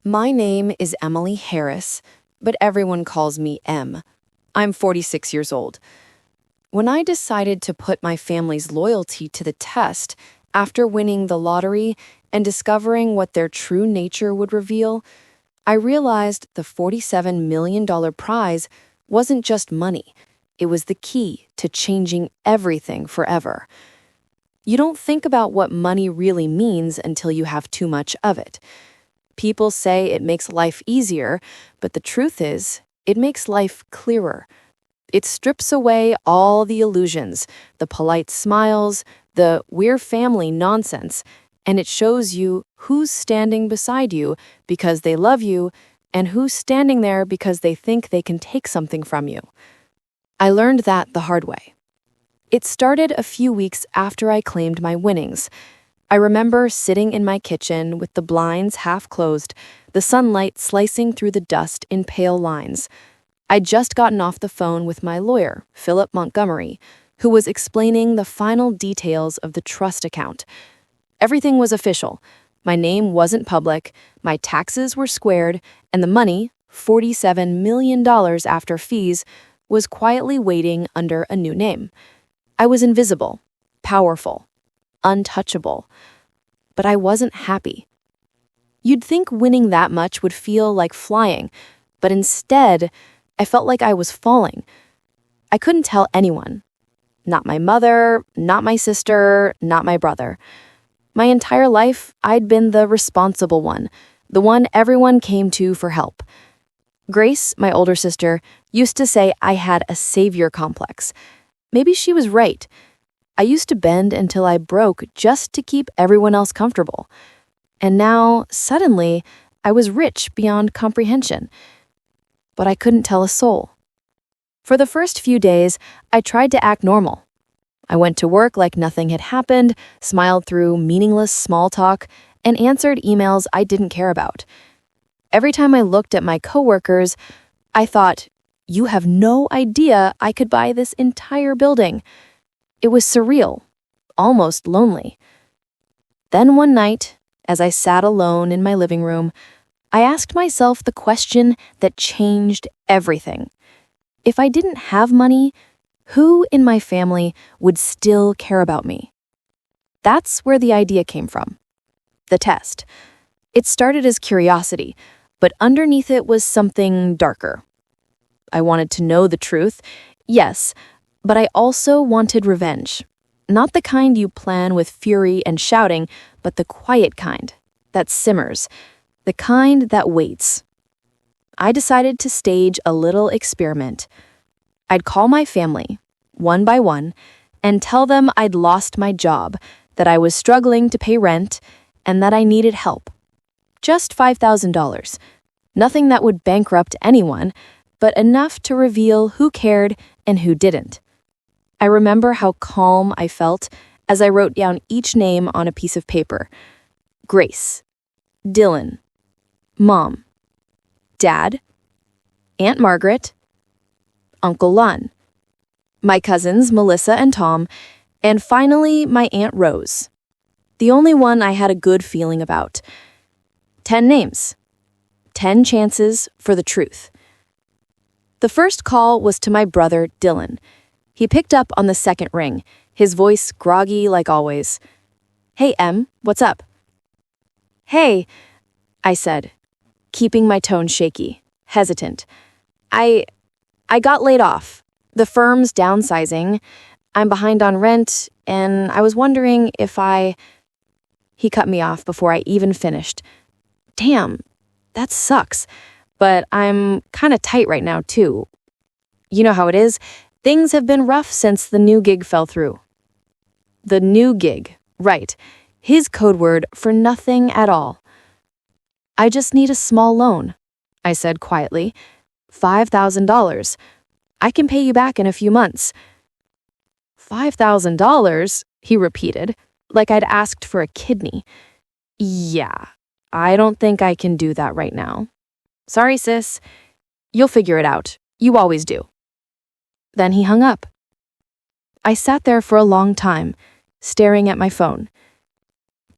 My name is Emily Harris, but everyone calls me Em. I'm 46 years old. When I decided to put my family's loyalty to the test after winning the lottery and discovering what their true nature would reveal, I realized the $47 million prize wasn't just money. It was the key to changing everything forever. You don't think about what money really means until you have too much of it. People say it makes life easier, but the truth is, it makes life clearer. It strips away all the illusions, the polite smiles, the "we're family" nonsense, and it shows you who's standing beside you because they love you and who's standing there because they think they can take something from you. I learned that the hard way. It started a few weeks after I claimed my winnings. I remember sitting in my kitchen with the blinds half closed, the sunlight slicing through the dust in pale lines. I'd just gotten off the phone with my lawyer, Philip Montgomery, who was explaining the final details of the trust account. Everything was official. My name wasn't public, my taxes were squared, and the money, $47 million after fees, was quietly waiting under a new name. I was invisible, powerful, untouchable. But I wasn't happy. You'd think winning that much would feel like flying, but instead, I felt like I was falling. I couldn't tell anyone. Not my mother, not my sister, not my brother. My entire life, I'd been the responsible one, the one everyone came to for help. Grace, my older sister, used to say I had a savior complex. Maybe she was right. I used to bend until I broke just to keep everyone else comfortable. And now, suddenly, I was rich beyond comprehension. But I couldn't tell a soul. For the first few days, I tried to act normal. I went to work like nothing had happened, smiled through meaningless small talk, and answered emails I didn't care about. Every time I looked at my coworkers, I thought, "You have no idea I could buy this entire building." It was surreal, almost lonely. Then one night, as I sat alone in my living room, I asked myself the question that changed everything. If I didn't have money, who in my family would still care about me? That's where the idea came from. The test. It started as curiosity, but underneath it was something darker. I wanted to know the truth, yes, but I also wanted revenge. Not the kind you plan with fury and shouting, but the quiet kind that simmers, the kind that waits. I decided to stage a little experiment. I'd call my family, one by one, and tell them I'd lost my job, that I was struggling to pay rent, and that I needed help. Just $5,000. Nothing that would bankrupt anyone, but enough to reveal who cared and who didn't. I remember how calm I felt as I wrote down each name on a piece of paper. Grace, Dylan, Mom, Dad, Aunt Margaret, Uncle Lon, my cousins Melissa and Tom, and finally my Aunt Rose, the only one I had a good feeling about. 10 names, 10 chances for the truth. The first call was to my brother, Dylan. He picked up on the second ring, his voice groggy like always. "Hey, Em, what's up?" "Hey," I said, keeping my tone shaky, hesitant. I got laid off. The firm's downsizing. I'm behind on rent, and I was wondering if He cut me off before I even finished. Damn, that sucks. But I'm kind of tight right now, too. You know how it is. Things have been rough since the new gig fell through. The new gig, right. His code word for nothing at all. "I just need a small loan," I said quietly. $5,000. I can pay you back in a few months. $5,000, he repeated, like I'd asked for a kidney. Yeah, I don't think I can do that right now. Sorry, sis. You'll figure it out. You always do. Then he hung up. I sat there for a long time, staring at my phone.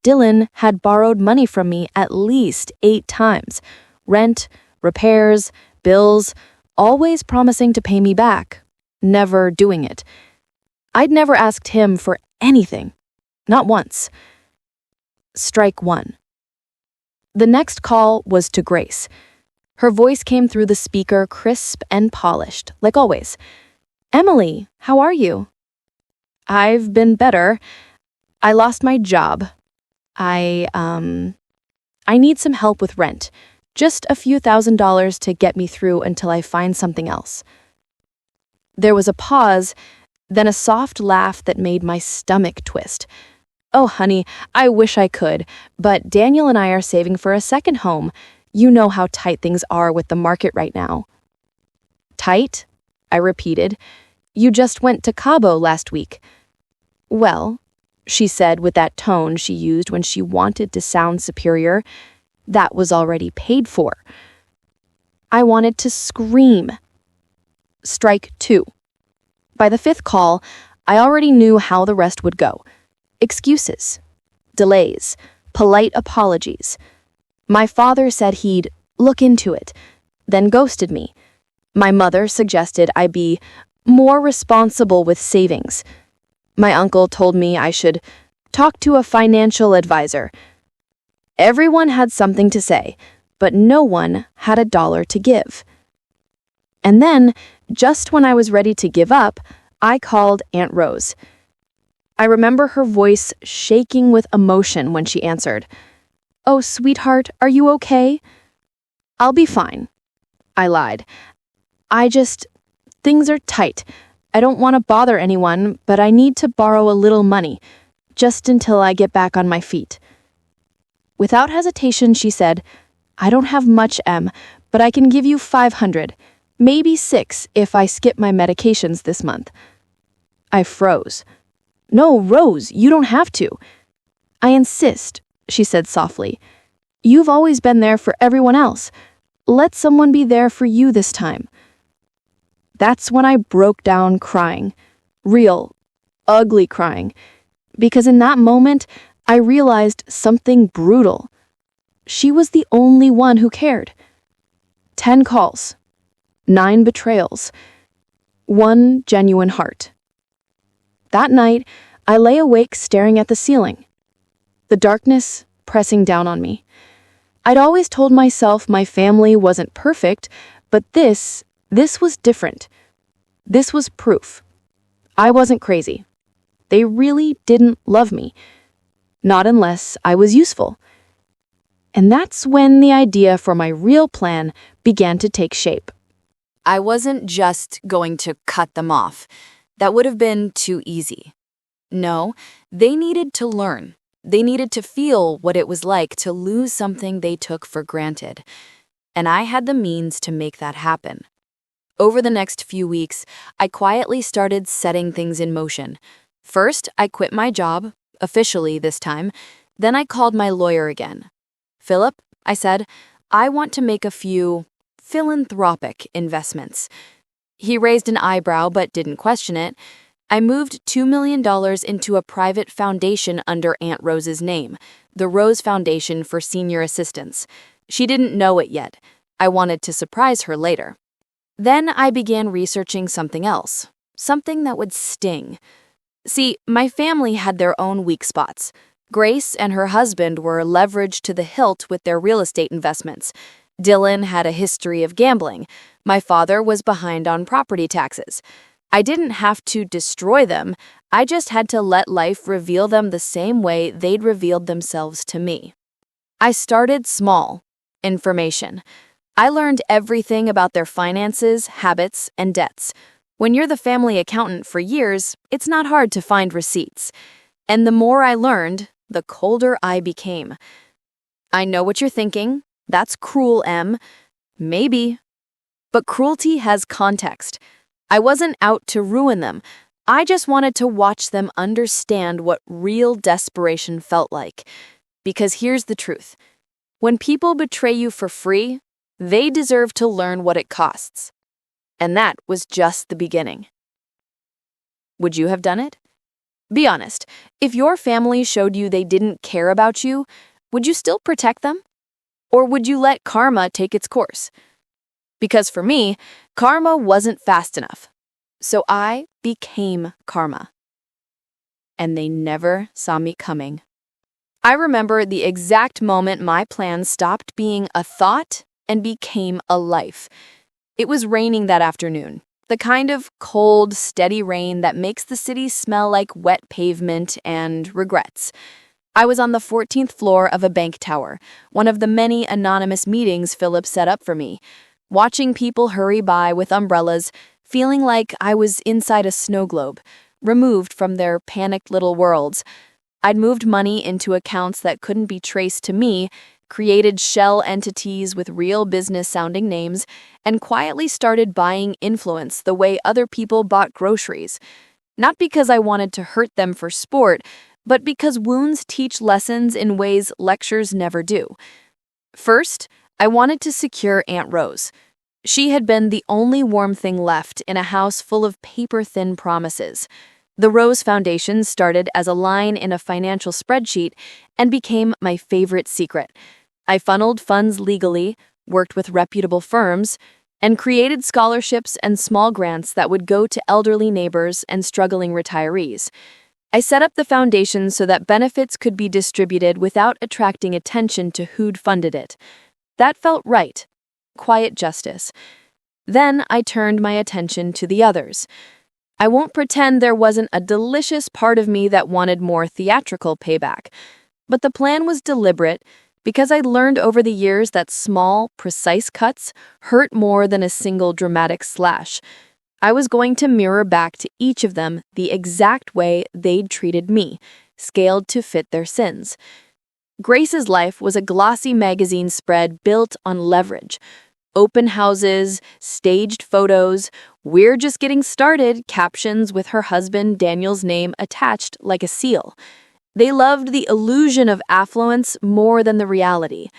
Dylan had borrowed money from me at least 8 times. Rent, repairs, bills, always promising to pay me back, never doing it. I'd never asked him for anything, not once. Strike one. The next call was to Grace. Her voice came through the speaker crisp and polished, like always. "Emily, how are you?" "I've been better. I lost my job. I need some help with rent. Just a few $1,000s to get me through until I find something else." There was a pause, then a soft laugh that made my stomach twist. "Oh, honey, I wish I could, but Daniel and I are saving for a second home. You know how tight things are with the market right now." "Tight?" I repeated. "You just went to Cabo last week." "Well," she said with that tone she used when she wanted to sound superior, "that was already paid for." I wanted to scream. Strike two. By the 5th call, I already knew how the rest would go. Excuses, delays, polite apologies. My father said he'd look into it, then ghosted me. My mother suggested I be more responsible with savings. My uncle told me I should talk to a financial advisor. Everyone had something to say, but no one had $1 to give. And then, just when I was ready to give up, I called Aunt Rose. I remember her voice shaking with emotion when she answered. "Oh, sweetheart, are you okay?" "I'll be fine," I lied. Things are tight. I don't want to bother anyone, but I need to borrow a little money, just until I get back on my feet." Without hesitation, she said, "I don't have much, Em, but I can give you 500, maybe 6 if I skip my medications this month." I froze. "No, Rose, you don't have to." "I insist," she said softly. "You've always been there for everyone else. Let someone be there for you this time." That's when I broke down crying. Real, ugly crying. Because in that moment, I realized something brutal. She was the only one who cared. 10 calls. 9 betrayals. 1 genuine heart. That night, I lay awake staring at the ceiling. The darkness pressing down on me. I'd always told myself my family wasn't perfect, but this was different. This was proof. I wasn't crazy. They really didn't love me. Not unless I was useful. And that's when the idea for my real plan began to take shape. I wasn't just going to cut them off. That would have been too easy. No, they needed to learn. They needed to feel what it was like to lose something they took for granted. And I had the means to make that happen. Over the next few weeks, I quietly started setting things in motion. First, I quit my job, officially this time. Then I called my lawyer again. "Philip," I said, "I want to make a few philanthropic investments." He raised an eyebrow but didn't question it. I moved $2 million into a private foundation under Aunt Rose's name, the Rose Foundation for Senior Assistants. She didn't know it yet. I wanted to surprise her later. Then I began researching something else, something that would sting. See, my family had their own weak spots. Grace and her husband were leveraged to the hilt with their real estate investments. Dylan had a history of gambling. My father was behind on property taxes. I didn't have to destroy them. I just had to let life reveal them the same way they'd revealed themselves to me. I started small. Information. I learned everything about their finances, habits, and debts. When you're the family accountant for years, it's not hard to find receipts. And the more I learned, the colder I became. I know what you're thinking. That's cruel, Em. Maybe. But cruelty has context. I wasn't out to ruin them. I just wanted to watch them understand what real desperation felt like. Because here's the truth. When people betray you for free, they deserve to learn what it costs. And that was just the beginning. Would you have done it? Be honest, if your family showed you they didn't care about you, would you still protect them? Or would you let karma take its course? Because for me, karma wasn't fast enough. So I became karma. And they never saw me coming. I remember the exact moment my plan stopped being a thought and became a life. It was raining that afternoon, the kind of cold, steady rain that makes the city smell like wet pavement and regrets. I was on the 14th floor of a bank tower, one of the many anonymous meetings Philip set up for me, watching people hurry by with umbrellas, feeling like I was inside a snow globe, removed from their panicked little worlds. I'd moved money into accounts that couldn't be traced to me, created shell entities with real business-sounding names, and quietly started buying influence the way other people bought groceries. Not because I wanted to hurt them for sport, but because wounds teach lessons in ways lectures never do. First, I wanted to secure Aunt Rose. She had been the only warm thing left in a house full of paper-thin promises. The Rose Foundation started as a line in a financial spreadsheet and became my favorite secret. I funneled funds legally, worked with reputable firms, and created scholarships and small grants that would go to elderly neighbors and struggling retirees. I set up the foundation so that benefits could be distributed without attracting attention to who'd funded it. That felt right. Quiet justice. Then I turned my attention to the others. I won't pretend there wasn't a delicious part of me that wanted more theatrical payback. But the plan was deliberate because I'd learned over the years that small, precise cuts hurt more than a single dramatic slash. I was going to mirror back to each of them the exact way they'd treated me, scaled to fit their sins. Grace's life was a glossy magazine spread built on leverage. Open houses, staged photos, "We're just getting started" captions with her husband Daniel's name attached like a seal. They loved the illusion of affluence more than the reality.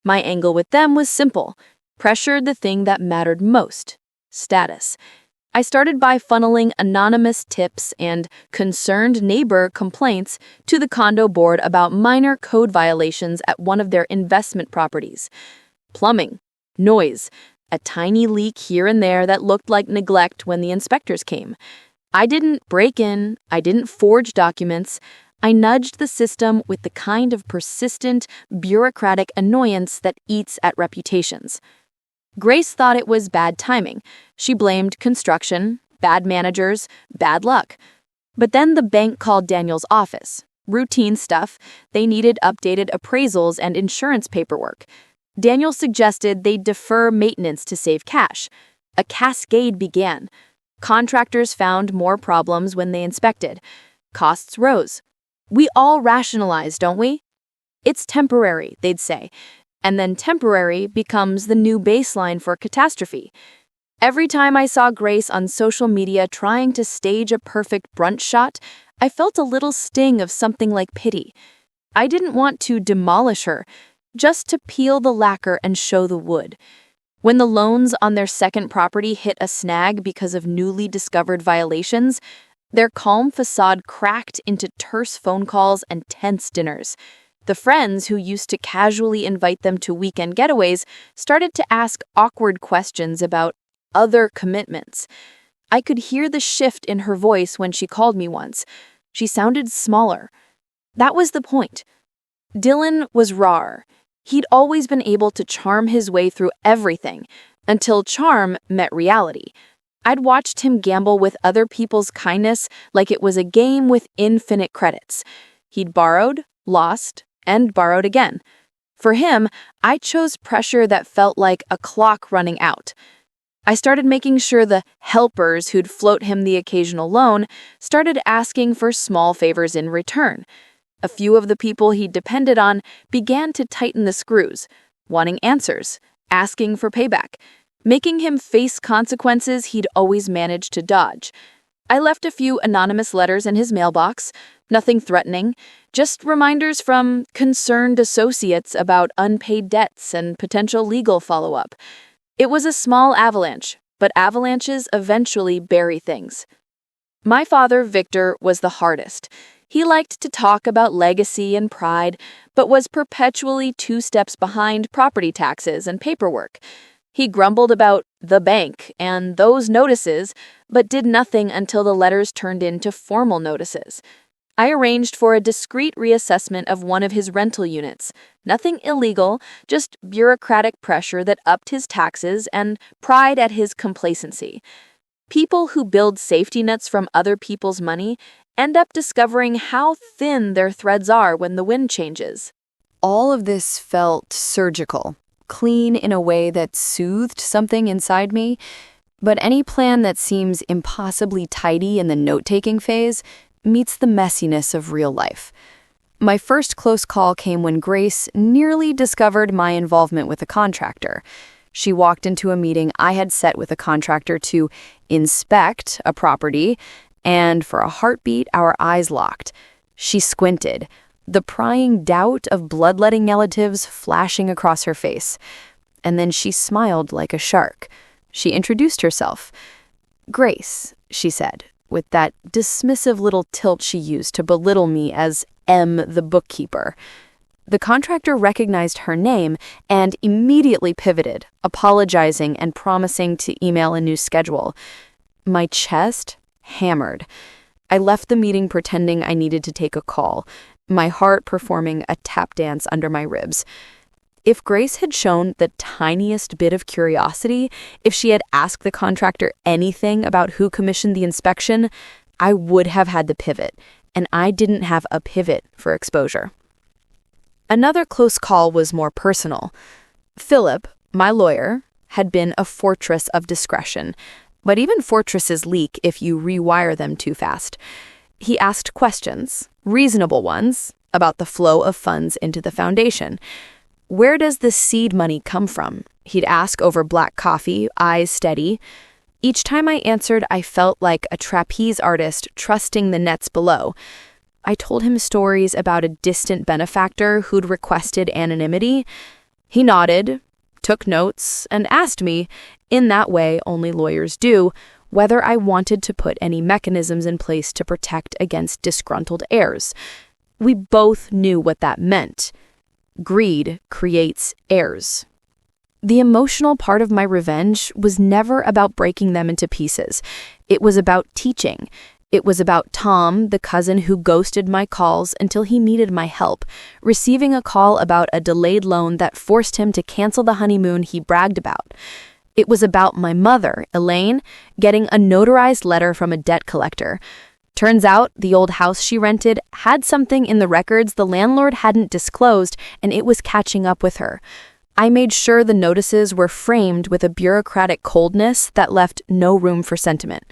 My angle with them was simple: pressured the thing that mattered most: status. I started by funneling anonymous tips and concerned neighbor complaints to the condo board about minor code violations at one of their investment properties. Plumbing, noise, a tiny leak here and there that looked like neglect when the inspectors came. I didn't break in, I didn't forge documents. I nudged the system with the kind of persistent, bureaucratic annoyance that eats at reputations. Grace thought it was bad timing. She blamed construction, bad managers, bad luck. But then the bank called Daniel's office. Routine stuff. They needed updated appraisals and insurance paperwork. Daniel suggested they defer maintenance to save cash. A cascade began. Contractors found more problems when they inspected. Costs rose. We all rationalize, don't we? It's temporary, they'd say. And then temporary becomes the new baseline for catastrophe. Every time I saw Grace on social media trying to stage a perfect brunch shot, I felt a little sting of something like pity. I didn't want to demolish her, just to peel the lacquer and show the wood. When the loans on their second property hit a snag because of newly discovered violations, their calm facade cracked into terse phone calls and tense dinners. The friends who used to casually invite them to weekend getaways started to ask awkward questions about other commitments. I could hear the shift in her voice when she called me once. She sounded smaller. That was the point. Dylan was raw. He'd always been able to charm his way through everything, until charm met reality. I'd watched him gamble with other people's kindness like it was a game with infinite credits. He'd borrowed, lost, and borrowed again. For him, I chose pressure that felt like a clock running out. I started making sure the helpers who'd float him the occasional loan started asking for small favors in return. A few of the people he depended on began to tighten the screws, wanting answers, asking for payback, making him face consequences he'd always managed to dodge. I left a few anonymous letters in his mailbox, nothing threatening, just reminders from concerned associates about unpaid debts and potential legal follow-up. It was a small avalanche, but avalanches eventually bury things. My father, Victor, was the hardest. He liked to talk about legacy and pride, but was perpetually 2 steps behind property taxes and paperwork. He grumbled about the bank and those notices, but did nothing until the letters turned into formal notices. I arranged for a discreet reassessment of one of his rental units. Nothing illegal, just bureaucratic pressure that upped his taxes and pride at his complacency. People who build safety nets from other people's money end up discovering how thin their threads are when the wind changes. All of this felt surgical, clean in a way that soothed something inside me, but any plan that seems impossibly tidy in the note-taking phase meets the messiness of real life. My first close call came when Grace nearly discovered my involvement with a contractor. She walked into a meeting I had set with a contractor to inspect a property, and for a heartbeat, our eyes locked. She squinted, the prying doubt of bloodletting relatives flashing across her face. And then she smiled like a shark. She introduced herself. "Grace," she said, with that dismissive little tilt she used to belittle me as M, the bookkeeper. The contractor recognized her name and immediately pivoted, apologizing and promising to email a new schedule. My chest hammered. I left the meeting pretending I needed to take a call, my heart performing a tap dance under my ribs. If Grace had shown the tiniest bit of curiosity, if she had asked the contractor anything about who commissioned the inspection, I would have had to pivot, and I didn't have a pivot for exposure. Another close call was more personal. Philip, my lawyer, had been a fortress of discretion, but even fortresses leak if you rewire them too fast. He asked questions, reasonable ones, about the flow of funds into the foundation. Where does the seed money come from? He'd ask over black coffee, eyes steady. Each time I answered, I felt like a trapeze artist trusting the nets below. I told him stories about a distant benefactor who'd requested anonymity. He nodded, took notes, and asked me, in that way only lawyers do, whether I wanted to put any mechanisms in place to protect against disgruntled heirs. We both knew what that meant. Greed creates heirs. The emotional part of my revenge was never about breaking them into pieces. It was about teaching. It was about Tom, the cousin who ghosted my calls until he needed my help, receiving a call about a delayed loan that forced him to cancel the honeymoon he bragged about. It was about my mother, Elaine, getting a notarized letter from a debt collector. Turns out the old house she rented had something in the records the landlord hadn't disclosed, and it was catching up with her. I made sure the notices were framed with a bureaucratic coldness that left no room for sentiment.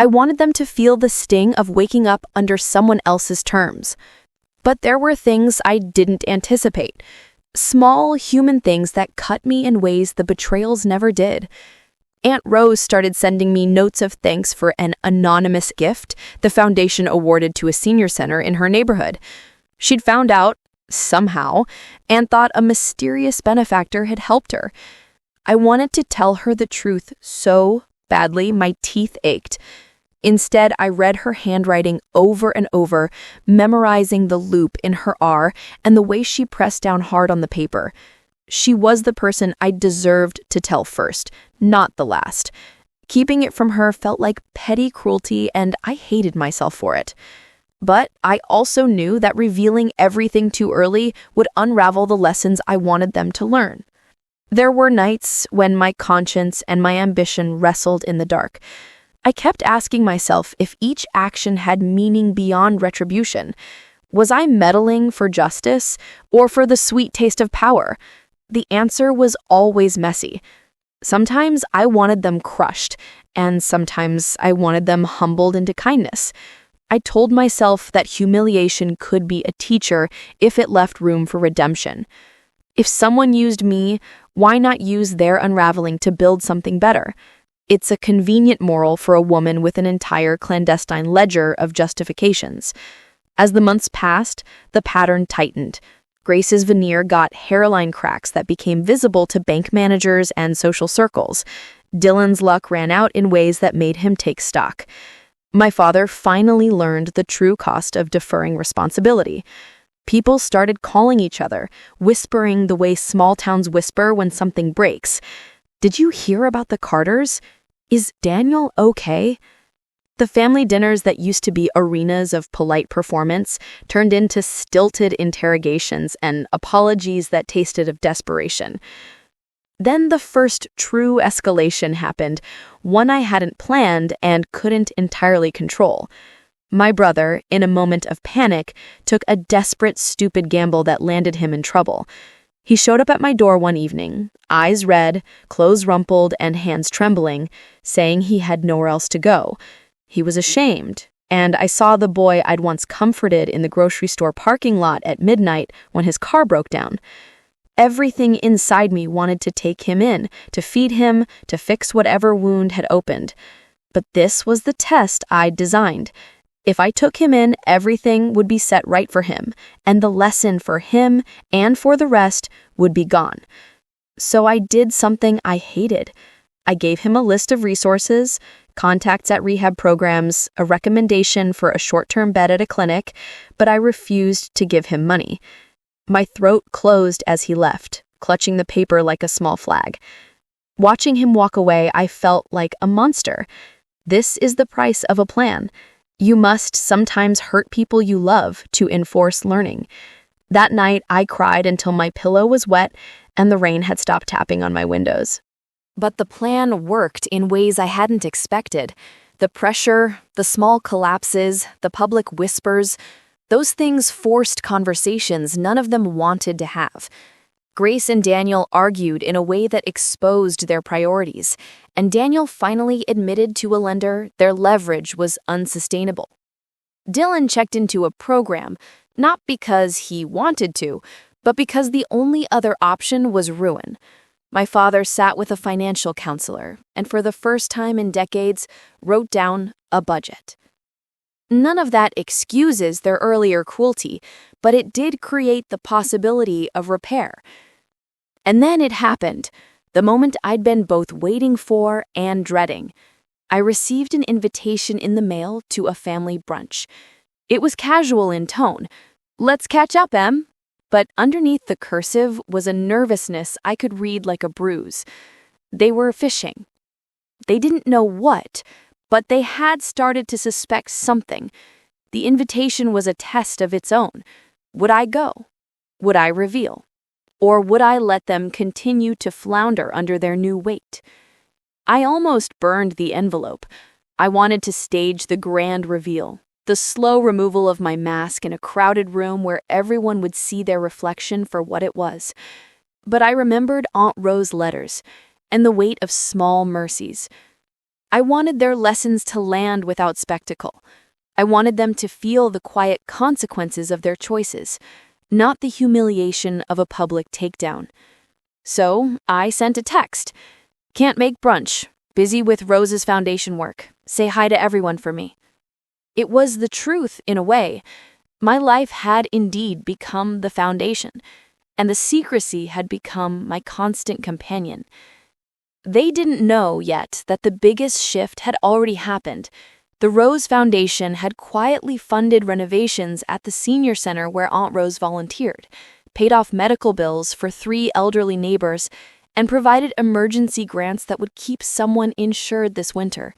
I wanted them to feel the sting of waking up under someone else's terms. But there were things I didn't anticipate. Small human things that cut me in ways the betrayals never did. Aunt Rose started sending me notes of thanks for an anonymous gift the foundation awarded to a senior center in her neighborhood. She'd found out, somehow, and thought a mysterious benefactor had helped her. I wanted to tell her the truth so badly my teeth ached. Instead, I read her handwriting over and over, memorizing the loop in her R and the way she pressed down hard on the paper. She was the person I deserved to tell first, not the last. Keeping it from her felt like petty cruelty, and I hated myself for it. But I also knew that revealing everything too early would unravel the lessons I wanted them to learn. There were nights when my conscience and my ambition wrestled in the dark. I kept asking myself if each action had meaning beyond retribution. Was I meddling for justice or for the sweet taste of power? The answer was always messy. Sometimes I wanted them crushed, and sometimes I wanted them humbled into kindness. I told myself that humiliation could be a teacher if it left room for redemption. If someone used me, why not use their unraveling to build something better? It's a convenient moral for a woman with an entire clandestine ledger of justifications. As the months passed, the pattern tightened. Grace's veneer got hairline cracks that became visible to bank managers and social circles. Dylan's luck ran out in ways that made him take stock. My father finally learned the true cost of deferring responsibility. People started calling each other, whispering the way small towns whisper when something breaks. Did you hear about the Carters? Is Daniel okay? The family dinners that used to be arenas of polite performance turned into stilted interrogations and apologies that tasted of desperation. Then the first true escalation happened, one I hadn't planned and couldn't entirely control. My brother, in a moment of panic, took a desperate, stupid gamble that landed him in trouble. He showed up at my door one evening, eyes red, clothes rumpled, and hands trembling, saying he had nowhere else to go. He was ashamed, and I saw the boy I'd once comforted in the grocery store parking lot at midnight when his car broke down. Everything inside me wanted to take him in, to feed him, to fix whatever wound had opened. But this was the test I'd designed. If I took him in, everything would be set right for him, and the lesson for him and for the rest would be gone. So I did something I hated. I gave him a list of resources, contacts at rehab programs, a recommendation for a short-term bed at a clinic, but I refused to give him money. My throat closed as he left, clutching the paper like a small flag. Watching him walk away, I felt like a monster. This is the price of a plan. You must sometimes hurt people you love to enforce learning. That night, I cried until my pillow was wet and the rain had stopped tapping on my windows. But the plan worked in ways I hadn't expected. The pressure, the small collapses, the public whispers, those things forced conversations none of them wanted to have. Grace and Daniel argued in a way that exposed their priorities, and Daniel finally admitted to a lender their leverage was unsustainable. Dylan checked into a program, not because he wanted to, but because the only other option was ruin. My father sat with a financial counselor, and for the first time in decades, wrote down a budget. None of that excuses their earlier cruelty, but it did create the possibility of repair. And then it happened, the moment I'd been both waiting for and dreading. I received an invitation in the mail to a family brunch. It was casual in tone. "Let's catch up, Em." But underneath the cursive was a nervousness I could read like a bruise. They were fishing. They didn't know what, but they had started to suspect something. The invitation was a test of its own. Would I go? Would I reveal? Or would I let them continue to flounder under their new weight? I almost burned the envelope. I wanted to stage the grand reveal, the slow removal of my mask in a crowded room where everyone would see their reflection for what it was. But I remembered Aunt Rose's letters and the weight of small mercies. I wanted their lessons to land without spectacle. I wanted them to feel the quiet consequences of their choices, not the humiliation of a public takedown. So I sent a text. "Can't make brunch. Busy with Rose's foundation work. Say hi to everyone for me." It was the truth in a way. My life had indeed become the foundation, and the secrecy had become my constant companion. They didn't know yet that the biggest shift had already happened. The Rose Foundation had quietly funded renovations at the senior center where Aunt Rose volunteered, paid off medical bills for 3 elderly neighbors, and provided emergency grants that would keep someone insured this winter.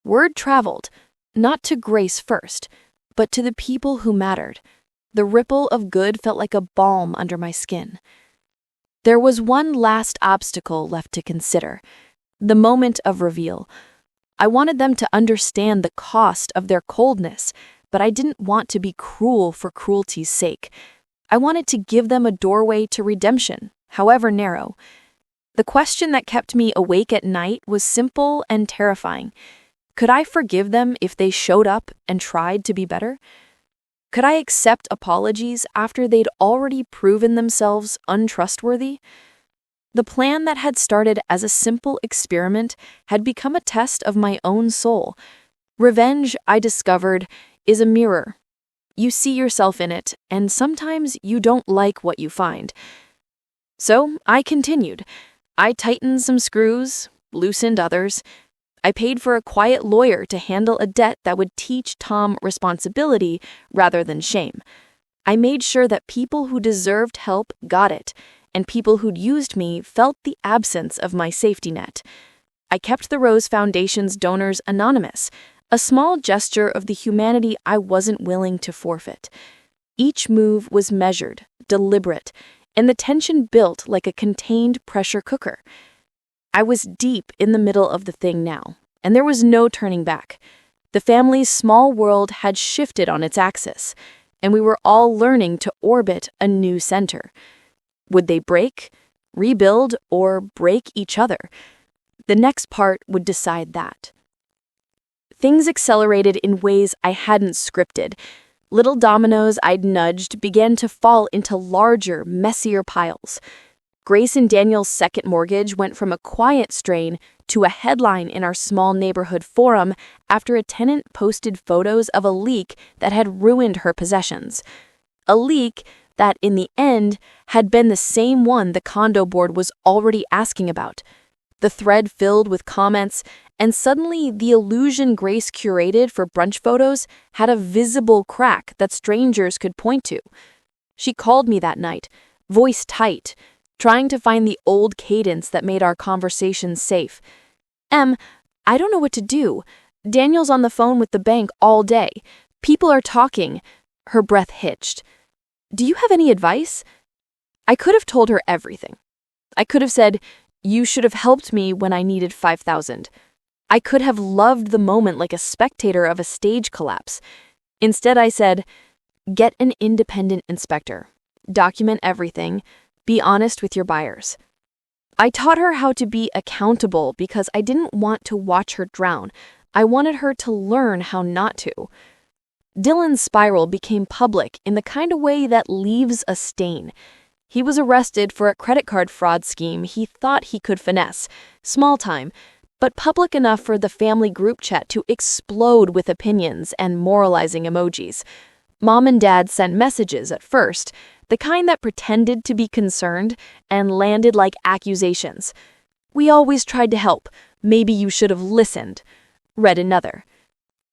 Word traveled, not to Grace first, but to the people who mattered. The ripple of good felt like a balm under my skin. There was one last obstacle left to consider, the moment of reveal. I wanted them to understand the cost of their coldness, but I didn't want to be cruel for cruelty's sake. I wanted to give them a doorway to redemption, however narrow. The question that kept me awake at night was simple and terrifying. Could I forgive them if they showed up and tried to be better? Could I accept apologies after they'd already proven themselves untrustworthy? The plan that had started as a simple experiment had become a test of my own soul. Revenge, I discovered, is a mirror. You see yourself in it, and sometimes you don't like what you find. So I continued. I tightened some screws, loosened others. I paid for a quiet lawyer to handle a debt that would teach Tom responsibility rather than shame. I made sure that people who deserved help got it, and people who'd used me felt the absence of my safety net. I kept the Rose Foundation's donors anonymous, a small gesture of the humanity I wasn't willing to forfeit. Each move was measured, deliberate, and the tension built like a contained pressure cooker. I was deep in the middle of the thing now, and there was no turning back. The family's small world had shifted on its axis, and we were all learning to orbit a new center. Would they break, rebuild, or break each other? The next part would decide that. Things accelerated in ways I hadn't scripted. Little dominoes I'd nudged began to fall into larger, messier piles. Grace and Daniel's second mortgage went from a quiet strain to a headline in our small neighborhood forum after a tenant posted photos of a leak that had ruined her possessions. A leak that, in the end, had been the same one the condo board was already asking about. The thread filled with comments, and suddenly the illusion Grace curated for brunch photos had a visible crack that strangers could point to. She called me that night, voice tight, trying to find the old cadence that made our conversations safe. I don't know what to do. Daniel's on the phone with the bank all day. People are talking." Her breath hitched. "Do you have any advice?" I could have told her everything. I could have said, "You should have helped me when I needed $5,000. I could have loved the moment like a spectator of a stage collapse. Instead, I said, "Get an independent inspector. Document everything. Be honest with your buyers." I taught her how to be accountable because I didn't want to watch her drown. I wanted her to learn how not to. Dylan's spiral became public in the kind of way that leaves a stain. He was arrested for a credit card fraud scheme he thought he could finesse, small time, but public enough for the family group chat to explode with opinions and moralizing emojis. Mom and Dad sent messages at first, the kind that pretended to be concerned and landed like accusations. "We always tried to help. Maybe you should have listened." Read another.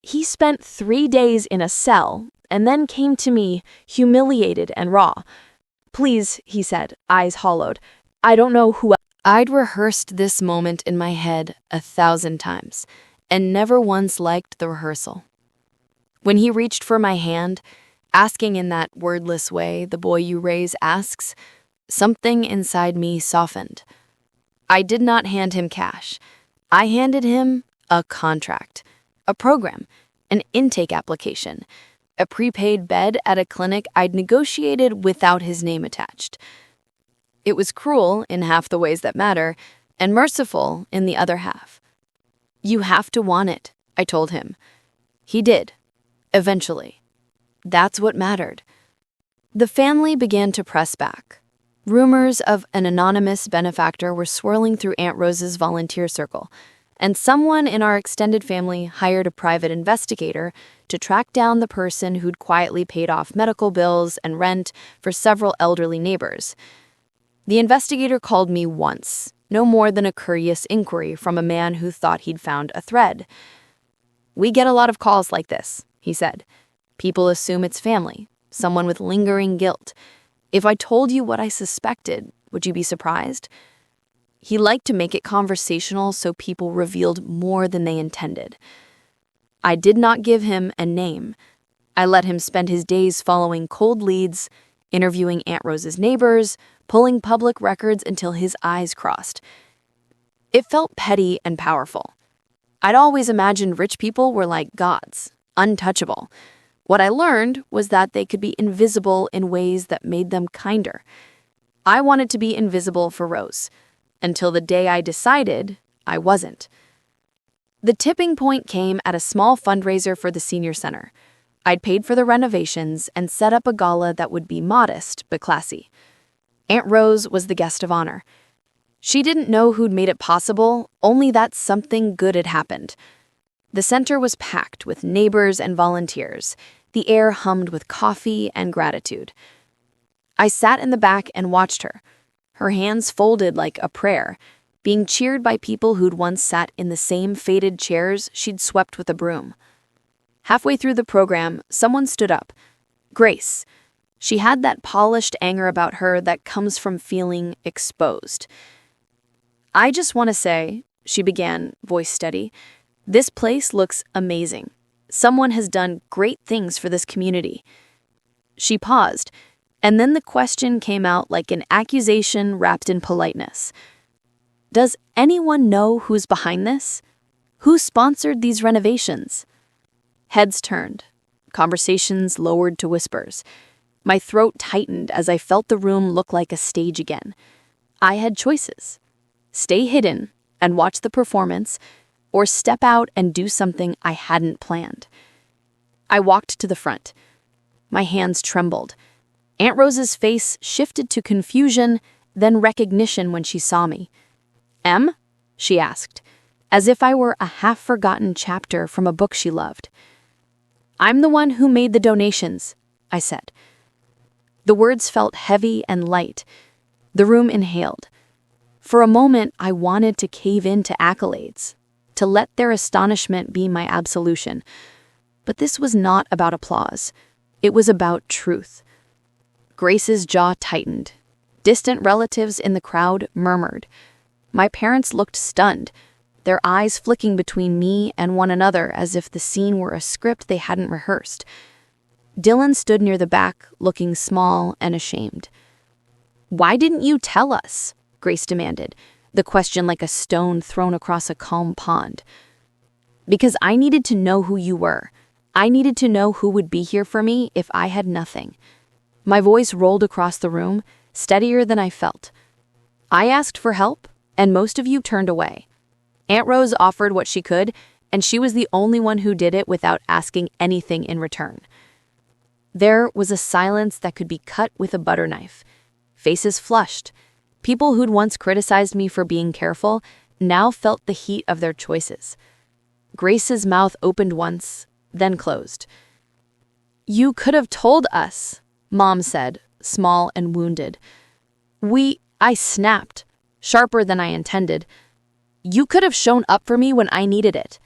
He spent 3 days in a cell and then came to me, humiliated and raw. "Please," he said, eyes hollowed. "I don't know who." I'd rehearsed this moment in my head 1,000 times and never once liked the rehearsal. When he reached for my hand, asking in that wordless way the boy you raise asks, something inside me softened. I did not hand him cash. I handed him a contract, a program, an intake application, a prepaid bed at a clinic I'd negotiated without his name attached. It was cruel in half the ways that matter, and merciful in the other half. "You have to want it," I told him. He did, eventually. That's what mattered. The family began to press back. Rumors of an anonymous benefactor were swirling through Aunt Rose's volunteer circle, and someone in our extended family hired a private investigator to track down the person who'd quietly paid off medical bills and rent for several elderly neighbors. The investigator called me once, no more than a curious inquiry from a man who thought he'd found a thread. "We get a lot of calls like this," he said. "People assume it's family, someone with lingering guilt. If I told you what I suspected, would you be surprised?" He liked to make it conversational so people revealed more than they intended. I did not give him a name. I let him spend his days following cold leads, interviewing Aunt Rose's neighbors, pulling public records until his eyes crossed. It felt petty and powerful. I'd always imagined rich people were like gods, untouchable. What I learned was that they could be invisible in ways that made them kinder. I wanted to be invisible for Rose, until the day I decided I wasn't. The tipping point came at a small fundraiser for the senior center. I'd paid for the renovations and set up a gala that would be modest but classy. Aunt Rose was the guest of honor. She didn't know who'd made it possible, only that something good had happened. The center was packed with neighbors and volunteers. The air hummed with coffee and gratitude. I sat in the back and watched her, her hands folded like a prayer. being cheered by people who'd once sat in the same faded chairs she'd swept with a broom. Halfway through the program, someone stood up. Grace. She had that polished anger about her that comes from feeling exposed. I just want to say, she began, voice steady, this place looks amazing. Someone has done great things for this community. She paused, and then the question came out like an accusation wrapped in politeness. Does anyone know who's behind this? Who sponsored these renovations? Heads turned. Conversations lowered to whispers. My throat tightened as I felt the room look like a stage again. I had choices. Stay hidden and watch the performance, or step out and do something I hadn't planned. I walked to the front. My hands trembled. Aunt Rose's face shifted to confusion, then recognition when she saw me. Em? She asked, as if I were a half-forgotten chapter from a book she loved. I'm the one who made the donations, I said. The words felt heavy and light. The room inhaled. For a moment, I wanted to cave into accolades, to let their astonishment be my absolution. But this was not about applause. It was about truth. Grace's jaw tightened. Distant relatives in the crowd murmured. My parents looked stunned, their eyes flicking between me and one another as if the scene were a script they hadn't rehearsed. Dylan stood near the back, looking small and ashamed. Why didn't you tell us? Grace demanded, the question like a stone thrown across a calm pond. Because I needed to know who you were. I needed to know who would be here for me if I had nothing. My voice rolled across the room, steadier than I felt. I asked for help, and most of you turned away. Aunt Rose offered what she could, and she was the only one who did it without asking anything in return. There was a silence that could be cut with a butter knife. Faces flushed. People who'd once criticized me for being careful now felt the heat of their choices. Grace's mouth opened once, then closed. You could have told us, Mom said, small and wounded. I snapped, sharper than I intended. You could have shown up for me when I needed it.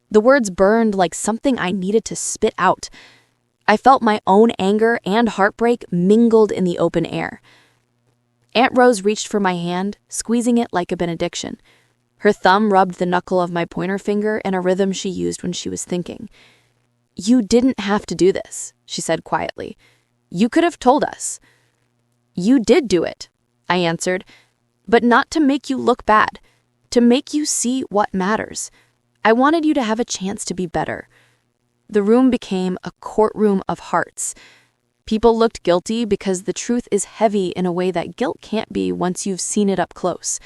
The words burned like something I needed to spit out. I felt my own anger and heartbreak mingled in the open air. Aunt Rose reached for my hand, squeezing it like a benediction. Her thumb rubbed the knuckle of my pointer finger in a rhythm she used when she was thinking. You didn't have to do this, she said quietly. You could have told us. You did do it, I answered, but not to make you look bad, to make you see what matters. I wanted you to have a chance to be better. The room became a courtroom of hearts. People looked guilty because the truth is heavy in a way that guilt can't be once you've seen it up close.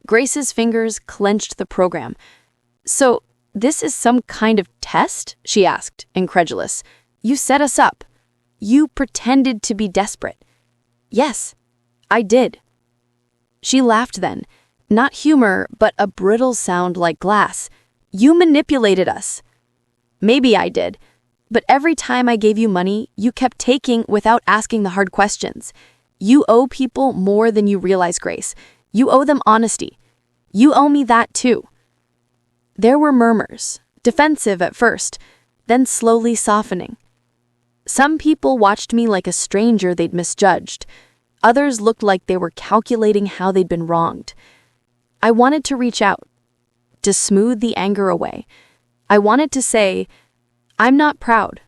Grace's fingers clenched the program. So, this is some kind of test? She asked, incredulous. You set us up. You pretended to be desperate. Yes, I did. She laughed then. Not humor, but a brittle sound like glass. You manipulated us. Maybe I did. But every time I gave you money, you kept taking without asking the hard questions. You owe people more than you realize, Grace. You owe them honesty. You owe me that too. There were murmurs, defensive at first, then slowly softening. Some people watched me like a stranger they'd misjudged. Others looked like they were calculating how they'd been wronged. I wanted to reach out, to smooth the anger away. I wanted to say, I'm not proud.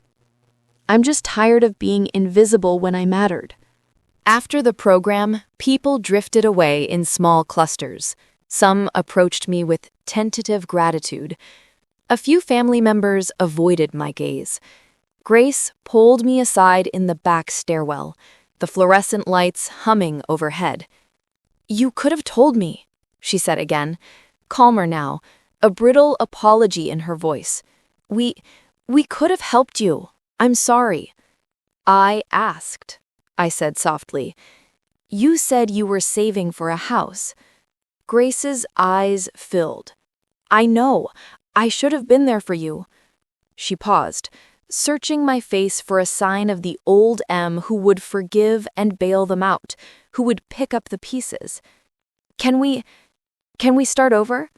I'm just tired of being invisible when I mattered. After the program, people drifted away in small clusters. Some approached me with tentative gratitude. A few family members avoided my gaze. Grace pulled me aside in the back stairwell, the fluorescent lights humming overhead. You could have told me, she said again, calmer now, a brittle apology in her voice. We could have helped you. I'm sorry. I asked, I said softly. You said you were saving for a house. Grace's eyes filled. I know. I should have been there for you. She paused, searching my face for a sign of the old Em who would forgive and bail them out, who would pick up the pieces. Can we Can we start over?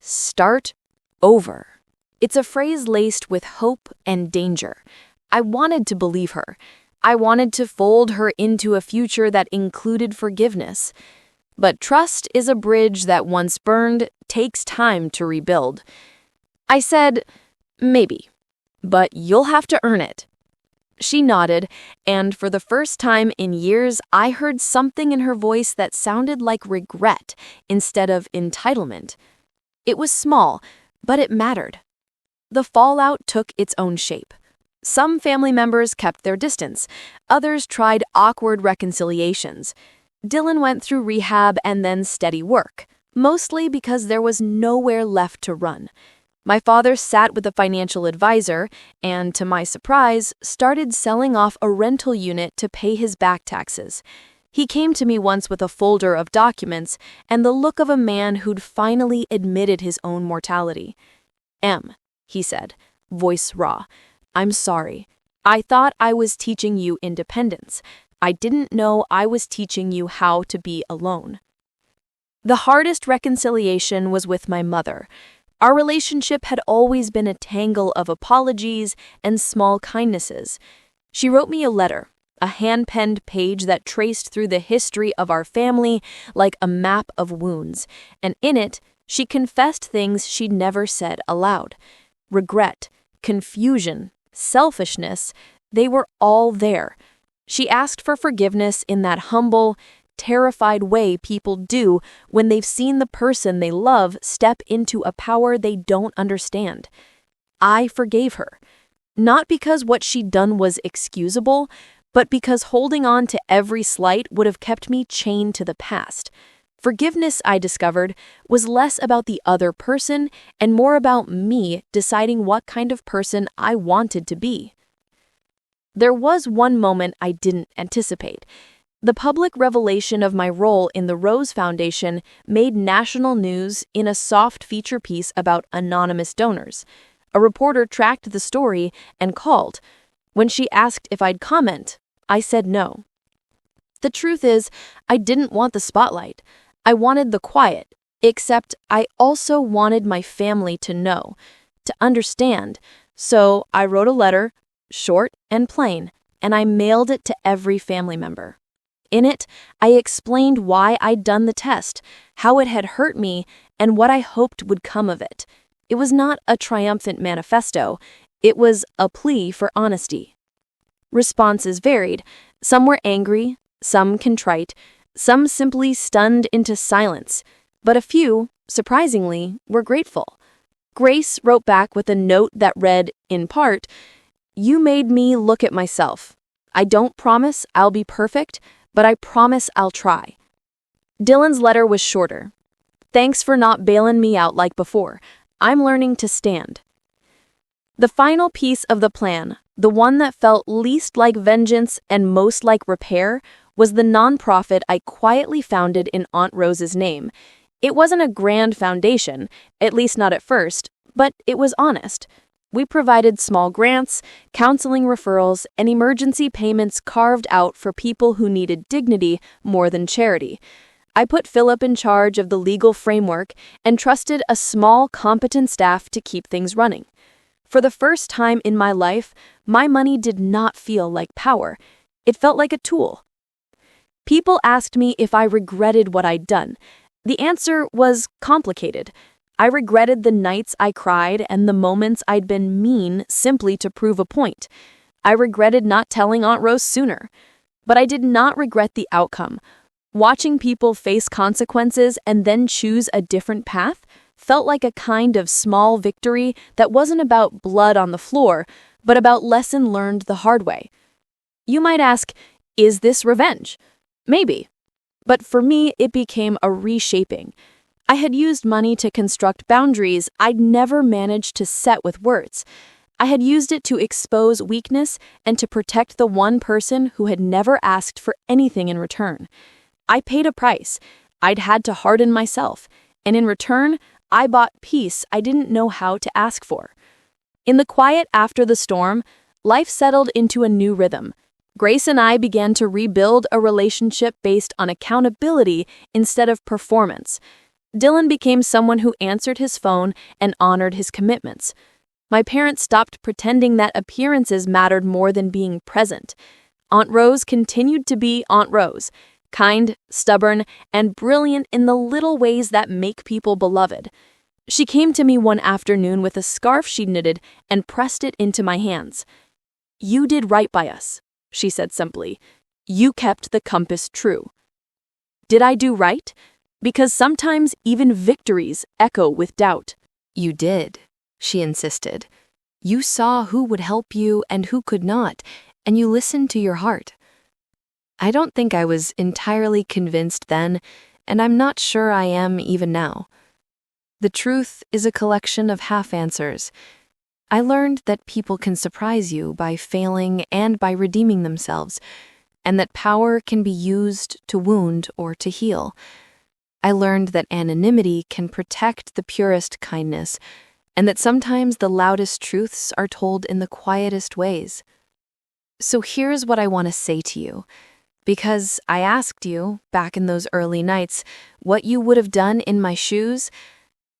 Start over. It's a phrase laced with hope and danger. I wanted to believe her. I wanted to fold her into a future that included forgiveness. But trust is a bridge that once burned takes time to rebuild. I said, maybe, but you'll have to earn it. She nodded, and for the first time in years, I heard something in her voice that sounded like regret instead of entitlement. It was small, but it mattered. The fallout took its own shape. Some family members kept their distance. Others tried awkward reconciliations. Dylan went through rehab and then steady work, mostly because there was nowhere left to run. My father sat with a financial advisor and, to my surprise, started selling off a rental unit to pay his back taxes. He came to me once with a folder of documents and the look of a man who'd finally admitted his own mortality. "Em," he said, voice raw, "I'm sorry. I thought I was teaching you independence. I didn't know I was teaching you how to be alone." The hardest reconciliation was with my mother. Our relationship had always been a tangle of apologies and small kindnesses. She wrote me a letter, a hand-penned page that traced through the history of our family like a map of wounds, and in it, she confessed things she'd never said aloud. Regret, confusion, selfishness, they were all there. She asked for forgiveness in that humble, terrified way people do when they've seen the person they love step into a power they don't understand. I forgave her, not because what she'd done was excusable, but because holding on to every slight would have kept me chained to the past. Forgiveness, I discovered, was less about the other person and more about me deciding what kind of person I wanted to be. There was one moment I didn't anticipate. The public revelation of my role in the Rose Foundation made national news in a soft feature piece about anonymous donors. A reporter tracked the story and called. When she asked if I'd comment, I said no. The truth is, I didn't want the spotlight. I wanted the quiet, except I also wanted my family to know, to understand. So I wrote a letter, short and plain, and I mailed it to every family member. In it, I explained why I'd done the test, how it had hurt me, and what I hoped would come of it. It was not a triumphant manifesto. It was a plea for honesty. Responses varied. Some were angry, some contrite, some simply stunned into silence. But a few, surprisingly, were grateful. Grace wrote back with a note that read, in part, "You made me look at myself. I don't promise I'll be perfect, but I promise I'll try." Dylan's letter was shorter. "Thanks for not bailing me out like before. I'm learning to stand." The final piece of the plan, the one that felt least like vengeance and most like repair, was the nonprofit I quietly founded in Aunt Rose's name. It wasn't a grand foundation, at least not at first, but it was honest. We provided small grants, counseling referrals, and emergency payments carved out for people who needed dignity more than charity. I put Philip in charge of the legal framework and trusted a small, competent staff to keep things running. For the first time in my life, my money did not feel like power. It felt like a tool. People asked me if I regretted what I'd done. The answer was complicated. I regretted the nights I cried and the moments I'd been mean simply to prove a point. I regretted not telling Aunt Rose sooner. But I did not regret the outcome. Watching people face consequences and then choose a different path felt like a kind of small victory that wasn't about blood on the floor, but about lesson learned the hard way. You might ask, is this revenge? Maybe. But for me, it became a reshaping. I had used money to construct boundaries I'd never managed to set with words. I had used it to expose weakness and to protect the one person who had never asked for anything in return. I paid a price. I'd had to harden myself, and in return, I bought peace I didn't know how to ask for. In the quiet after the storm, life settled into a new rhythm. Grace and I began to rebuild a relationship based on accountability instead of performance. Dylan became someone who answered his phone and honored his commitments. My parents stopped pretending that appearances mattered more than being present. Aunt Rose continued to be Aunt Rose, kind, stubborn, and brilliant in the little ways that make people beloved. She came to me one afternoon with a scarf she knitted and pressed it into my hands. "You did right by us," she said simply. "You kept the compass true." Did I do right? Because sometimes even victories echo with doubt. You did, she insisted. You saw who would help you and who could not, and you listened to your heart. I don't think I was entirely convinced then, and I'm not sure I am even now. The truth is a collection of half-answers. I learned that people can surprise you by failing and by redeeming themselves, and that power can be used to wound or to heal. I learned that anonymity can protect the purest kindness, and that sometimes the loudest truths are told in the quietest ways. So here's what I want to say to you, because I asked you, back in those early nights, what you would have done in my shoes.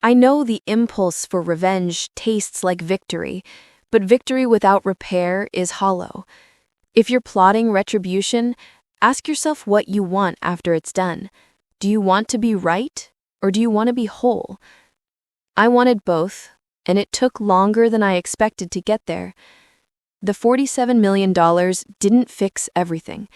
I know the impulse for revenge tastes like victory, but victory without repair is hollow. If you're plotting retribution, ask yourself what you want after it's done. Do you want to be right, or do you want to be whole? I wanted both, and it took longer than I expected to get there. The $47 million didn't fix everything.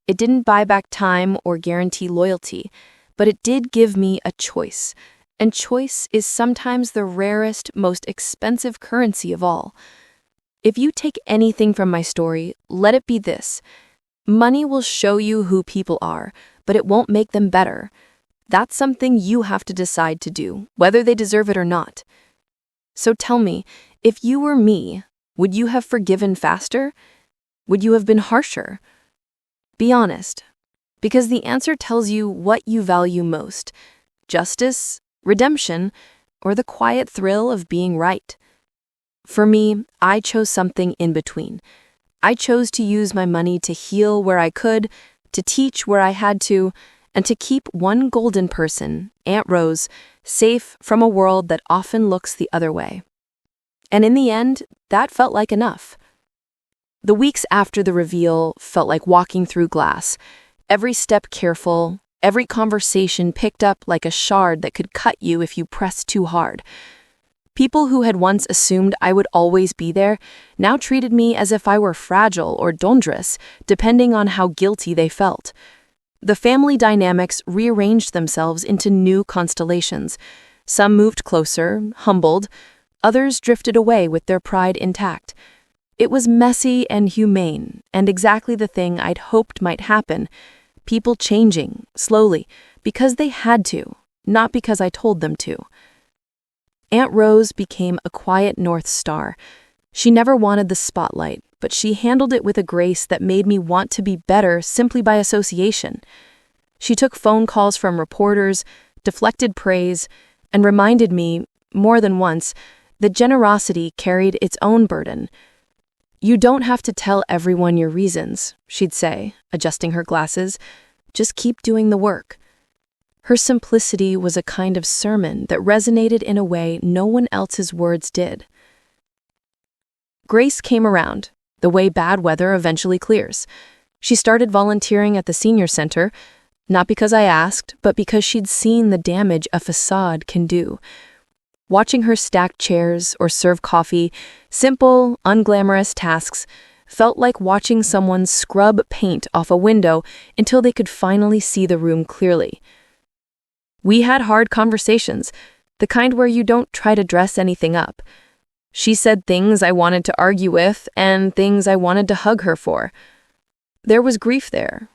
It didn't buy back time or guarantee loyalty, but it did give me a choice. And choice is sometimes the rarest, most expensive currency of all. If you take anything from my story, let it be this. Money will show you who people are, but it won't make them better. That's something you have to decide to do, whether they deserve it or not. So tell me, if you were me, would you have forgiven faster? Would you have been harsher? Be honest, because the answer tells you what you value most: justice, redemption, or the quiet thrill of being right. For me, I chose something in between. I chose to use my money to heal where I could, to teach where I had to, and to keep one golden person, Aunt Rose, safe from a world that often looks the other way. And in the end, that felt like enough. The weeks after the reveal felt like walking through glass. Every step careful, every conversation picked up like a shard that could cut you if you pressed too hard. People who had once assumed I would always be there now treated me as if I were fragile or dangerous, depending on how guilty they felt. The family dynamics rearranged themselves into new constellations. Some moved closer, humbled. Others drifted away with their pride intact. It was messy and humane, and exactly the thing I'd hoped might happen. People changing, slowly, because they had to, not because I told them to. Aunt Rose became a quiet North Star. She never wanted the spotlight, but she handled it with a grace that made me want to be better simply by association. She took phone calls from reporters, deflected praise, and reminded me, more than once, that generosity carried its own burden. "You don't have to tell everyone your reasons," she'd say, adjusting her glasses. "Just keep doing the work." Her simplicity was a kind of sermon that resonated in a way no one else's words did. Grace came around, the way bad weather eventually clears. She started volunteering at the senior center, not because I asked, but because she'd seen the damage a facade can do. Watching her stack chairs or serve coffee, simple, unglamorous tasks, felt like watching someone scrub paint off a window until they could finally see the room clearly. We had hard conversations, the kind where you don't try to dress anything up. She said things I wanted to argue with and things I wanted to hug her for. There was grief there.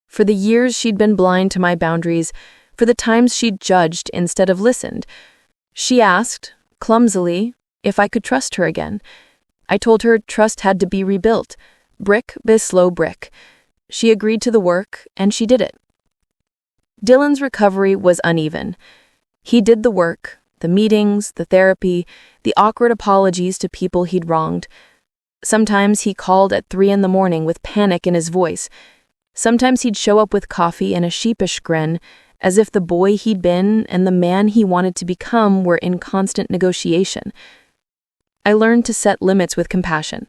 For the years she'd been blind to my boundaries, for the times she'd judged instead of listened. She asked, clumsily, if I could trust her again. I told her trust had to be rebuilt, brick by slow brick. She agreed to the work, and she did it. Dylan's recovery was uneven. He did the work, the meetings, the therapy, the awkward apologies to people he'd wronged. Sometimes he called at 3 a.m. with panic in his voice. Sometimes he'd show up with coffee and a sheepish grin, as if the boy he'd been and the man he wanted to become were in constant negotiation. I learned to set limits with compassion.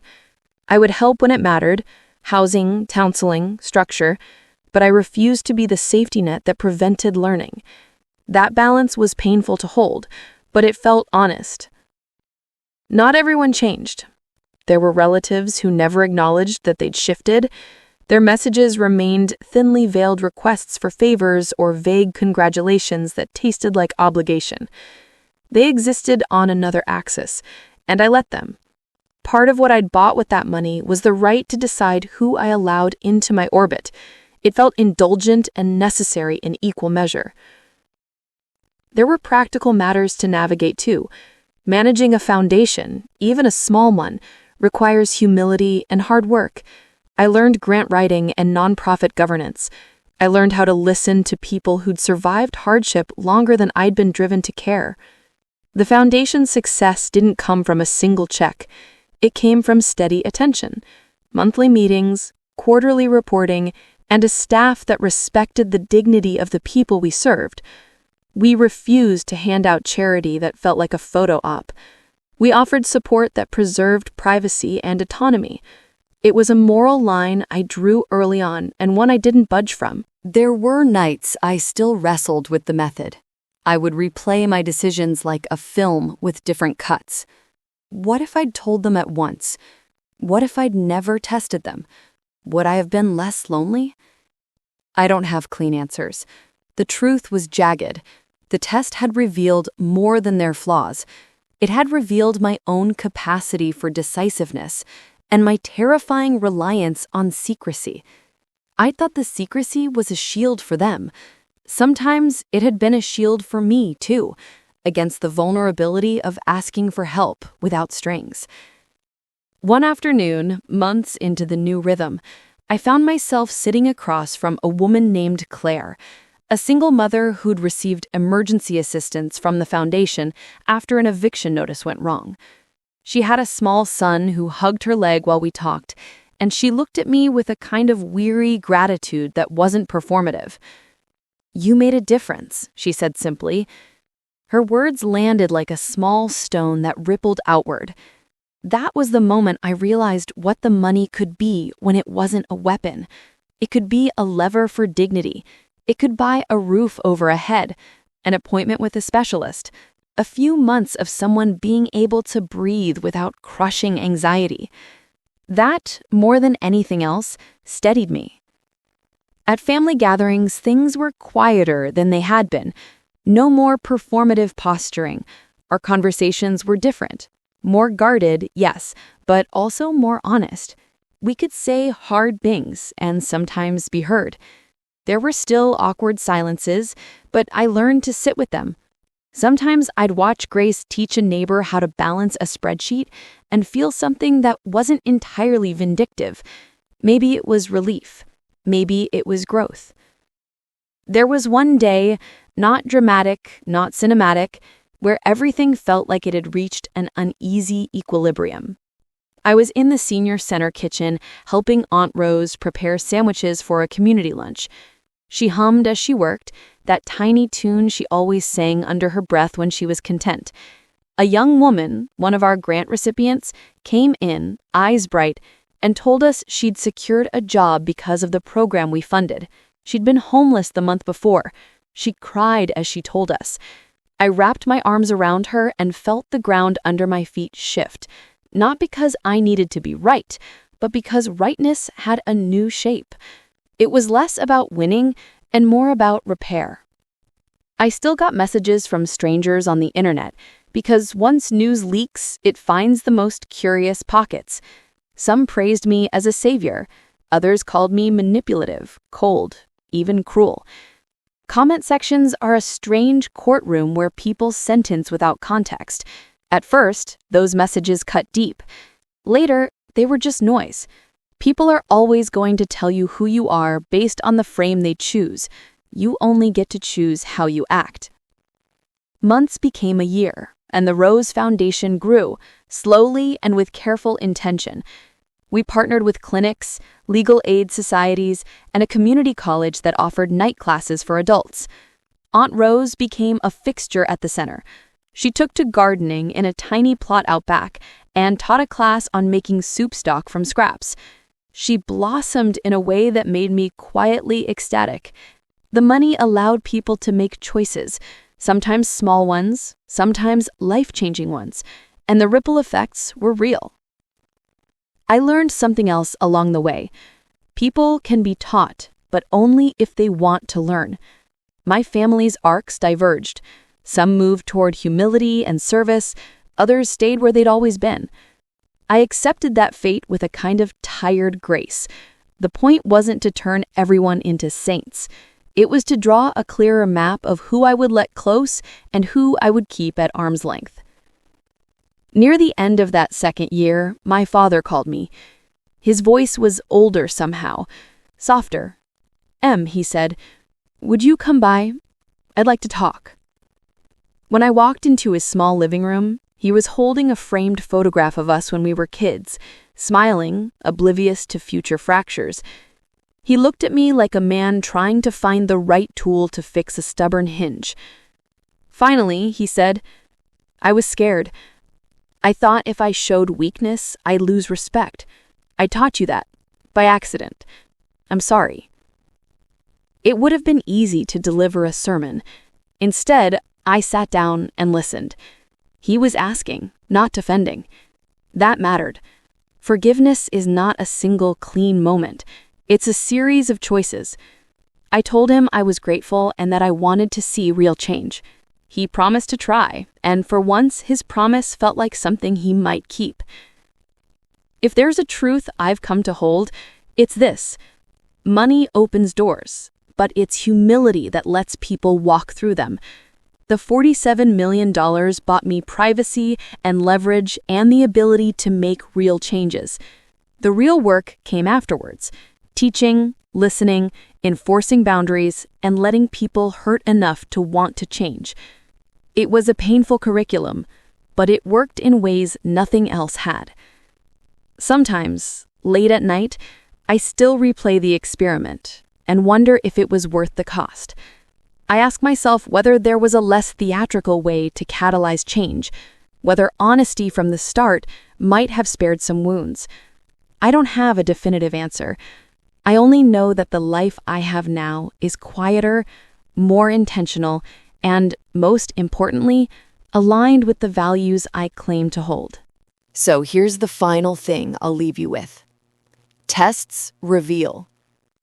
I would help when it mattered, housing, counseling, structure, but I refused to be the safety net that prevented learning. That balance was painful to hold, but it felt honest. Not everyone changed. There were relatives who never acknowledged that they'd shifted. Their messages remained thinly veiled requests for favors or vague congratulations that tasted like obligation. They existed on another axis, and I let them. Part of what I'd bought with that money was the right to decide who I allowed into my orbit. It felt indulgent and necessary in equal measure. There were practical matters to navigate too. Managing a foundation, even a small one, requires humility and hard work. I learned grant writing and nonprofit governance. I learned how to listen to people who'd survived hardship longer than I'd been driven to care. The foundation's success didn't come from a single check. It came from steady attention, monthly meetings, quarterly reporting, and a staff that respected the dignity of the people we served. We refused to hand out charity that felt like a photo op. We offered support that preserved privacy and autonomy. It was a moral line I drew early on and one I didn't budge from. There were nights I still wrestled with the method. I would replay my decisions like a film with different cuts. What if I'd told them at once? What if I'd never tested them? Would I have been less lonely? I don't have clean answers. The truth was jagged. The test had revealed more than their flaws. It had revealed my own capacity for decisiveness and my terrifying reliance on secrecy. I thought the secrecy was a shield for them. Sometimes it had been a shield for me, too, against the vulnerability of asking for help without strings. One afternoon, months into the new rhythm, I found myself sitting across from a woman named Claire, a single mother who'd received emergency assistance from the foundation after an eviction notice went wrong. She had a small son who hugged her leg while we talked, and she looked at me with a kind of weary gratitude that wasn't performative. "You made a difference," she said simply. Her words landed like a small stone that rippled outward. That was the moment I realized what the money could be when it wasn't a weapon. It could be a lever for dignity. It could buy a roof over a head, an appointment with a specialist, a few months of someone being able to breathe without crushing anxiety. That, more than anything else, steadied me. At family gatherings, things were quieter than they had been. No more performative posturing. Our conversations were different. More guarded, yes, but also more honest. We could say hard things and sometimes be heard. There were still awkward silences, but I learned to sit with them. Sometimes I'd watch Grace teach a neighbor how to balance a spreadsheet and feel something that wasn't entirely vindictive. Maybe it was relief. Maybe it was growth. There was one day, not dramatic, not cinematic, where everything felt like it had reached an uneasy equilibrium. I was in the senior center kitchen helping Aunt Rose prepare sandwiches for a community lunch. She hummed as she worked, that tiny tune she always sang under her breath when she was content. A young woman, one of our grant recipients, came in, eyes bright, and told us she'd secured a job because of the program we funded. She'd been homeless the month before. She cried as she told us. I wrapped my arms around her and felt the ground under my feet shift, not because I needed to be right, but because rightness had a new shape. It was less about winning and more about repair. I still got messages from strangers on the internet because once news leaks, it finds the most curious pockets. Some praised me as a savior. Others called me manipulative, cold, even cruel. Comment sections are a strange courtroom where people sentence without context. At first, those messages cut deep. Later, they were just noise. People are always going to tell you who you are based on the frame they choose. You only get to choose how you act. Months became a year, and the Rose Foundation grew, slowly and with careful intention. We partnered with clinics, legal aid societies, and a community college that offered night classes for adults. Aunt Rose became a fixture at the center. She took to gardening in a tiny plot out back and taught a class on making soup stock from scraps. She blossomed in a way that made me quietly ecstatic. The money allowed people to make choices, sometimes small ones, sometimes life-changing ones, and the ripple effects were real. I learned something else along the way. People can be taught, but only if they want to learn. My family's arcs diverged. Some moved toward humility and service, others stayed where they'd always been. I accepted that fate with a kind of tired grace. The point wasn't to turn everyone into saints. It was to draw a clearer map of who I would let close and who I would keep at arm's length. Near the end of that second year, my father called me. His voice was older somehow, softer. "Em," he said, "would you come by? I'd like to talk." When I walked into his small living room, he was holding a framed photograph of us when we were kids, smiling, oblivious to future fractures. He looked at me like a man trying to find the right tool to fix a stubborn hinge. Finally, he said, "I was scared. I thought if I showed weakness, I'd lose respect. I taught you that, by accident. I'm sorry." It would have been easy to deliver a sermon. Instead, I sat down and listened. He was asking, not defending. That mattered. Forgiveness is not a single clean moment. It's a series of choices. I told him I was grateful and that I wanted to see real change. He promised to try, and for once his promise felt like something he might keep. If there's a truth I've come to hold, it's this. Money opens doors, but it's humility that lets people walk through them. The $47 million bought me privacy and leverage and the ability to make real changes. The real work came afterwards. Teaching, listening, enforcing boundaries, and letting people hurt enough to want to change. It was a painful curriculum, but it worked in ways nothing else had. Sometimes, late at night, I still replay the experiment and wonder if it was worth the cost. I ask myself whether there was a less theatrical way to catalyze change, whether honesty from the start might have spared some wounds. I don't have a definitive answer. I only know that the life I have now is quieter, more intentional, and, most importantly, aligned with the values I claim to hold. So here's the final thing I'll leave you with. Tests reveal,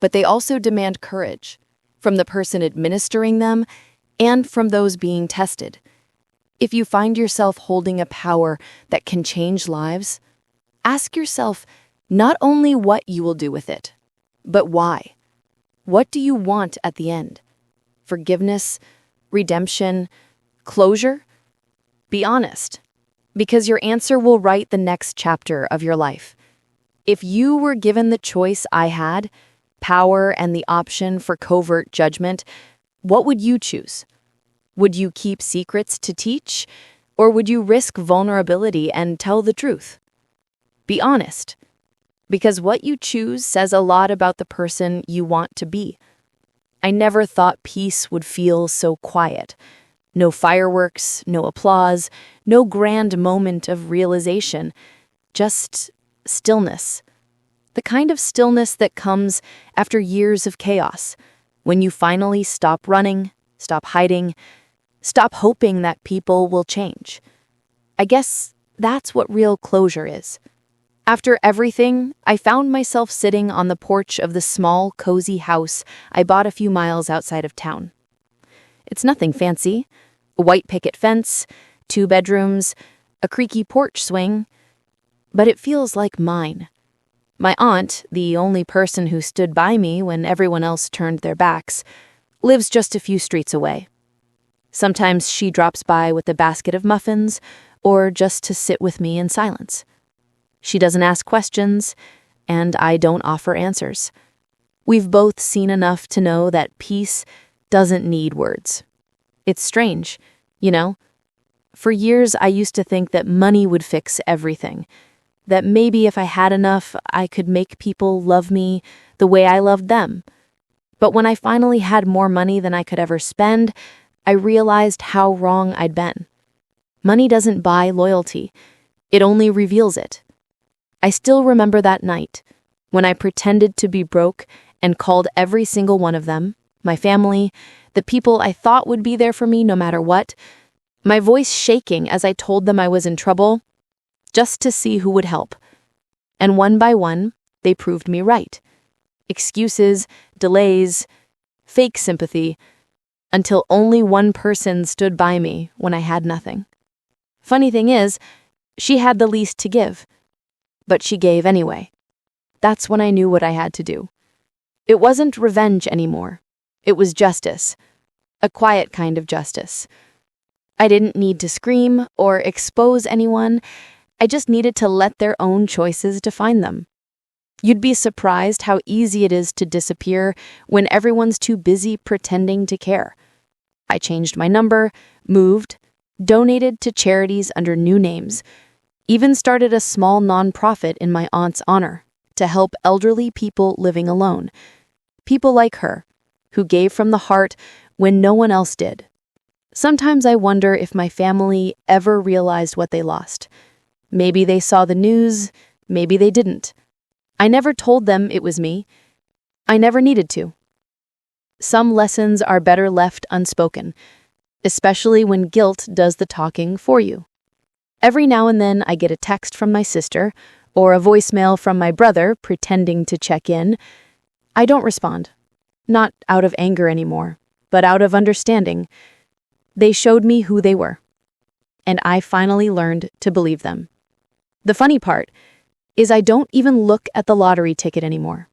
but they also demand courage, from the person administering them and from those being tested. If you find yourself holding a power that can change lives, ask yourself not only what you will do with it, but why. What do you want at the end? Forgiveness, redemption, closure? Be honest, because your answer will write the next chapter of your life. If you were given the choice I had, power and the option for covert judgment, what would you choose? Would you keep secrets to teach, or would you risk vulnerability and tell the truth? Be honest, because what you choose says a lot about the person you want to be. I never thought peace would feel so quiet. No fireworks, no applause, no grand moment of realization, just stillness. The kind of stillness that comes after years of chaos, when you finally stop running, stop hiding, stop hoping that people will change. I guess that's what real closure is. After everything, I found myself sitting on the porch of the small, cozy house I bought a few miles outside of town. It's nothing fancy. A white picket fence, 2 bedrooms, a creaky porch swing, but it feels like mine. My aunt, the only person who stood by me when everyone else turned their backs, lives just a few streets away. Sometimes she drops by with a basket of muffins, or just to sit with me in silence. She doesn't ask questions, and I don't offer answers. We've both seen enough to know that peace doesn't need words. It's strange, you know? For years, I used to think that money would fix everything. That maybe if I had enough, I could make people love me the way I loved them. But when I finally had more money than I could ever spend, I realized how wrong I'd been. Money doesn't buy loyalty. It only reveals it. I still remember that night when I pretended to be broke and called every single one of them, my family, the people I thought would be there for me no matter what, my voice shaking as I told them I was in trouble, just to see who would help. And one by one, they proved me right. Excuses, delays, fake sympathy, until only one person stood by me when I had nothing. Funny thing is, she had the least to give, but she gave anyway. That's when I knew what I had to do. It wasn't revenge anymore. It was justice. A quiet kind of justice. I didn't need to scream or expose anyone. I just needed to let their own choices define them. You'd be surprised how easy it is to disappear when everyone's too busy pretending to care. I changed my number, moved, donated to charities under new names, even started a small nonprofit in my aunt's honor to help elderly people living alone. People like her, who gave from the heart when no one else did. Sometimes I wonder if my family ever realized what they lost. Maybe they saw the news, maybe they didn't. I never told them it was me. I never needed to. Some lessons are better left unspoken, especially when guilt does the talking for you. Every now and then I get a text from my sister or a voicemail from my brother pretending to check in. I don't respond. Not out of anger anymore, but out of understanding. They showed me who they were, and I finally learned to believe them. The funny part is I don't even look at the lottery ticket anymore.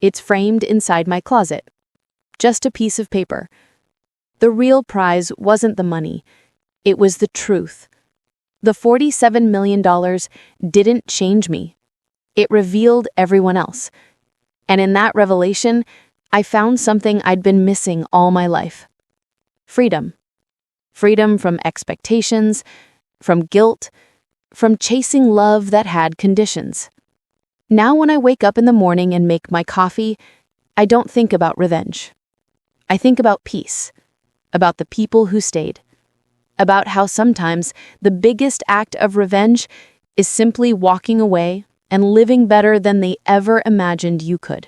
It's framed inside my closet. Just a piece of paper. The real prize wasn't the money. It was the truth. The $47 million didn't change me. It revealed everyone else. And in that revelation, I found something I'd been missing all my life. Freedom. Freedom from expectations, from guilt, from chasing love that had conditions. Now when I wake up in the morning and make my coffee, I don't think about revenge. I think about peace, about the people who stayed, about how sometimes the biggest act of revenge is simply walking away and living better than they ever imagined you could.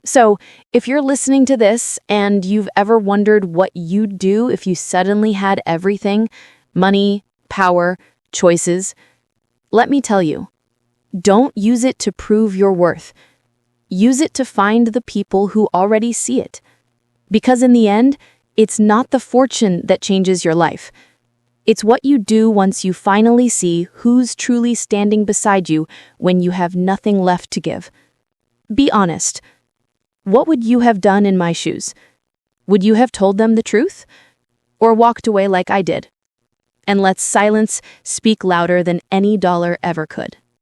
So, if you're listening to this and you've ever wondered what you'd do if you suddenly had everything, money, power, choices, let me tell you, don't use it to prove your worth. Use it to find the people who already see it. Because in the end, it's not the fortune that changes your life. It's what you do once you finally see who's truly standing beside you when you have nothing left to give. Be honest. What would you have done in my shoes? Would you have told them the truth? Or walked away like I did? And let silence speak louder than any dollar ever could.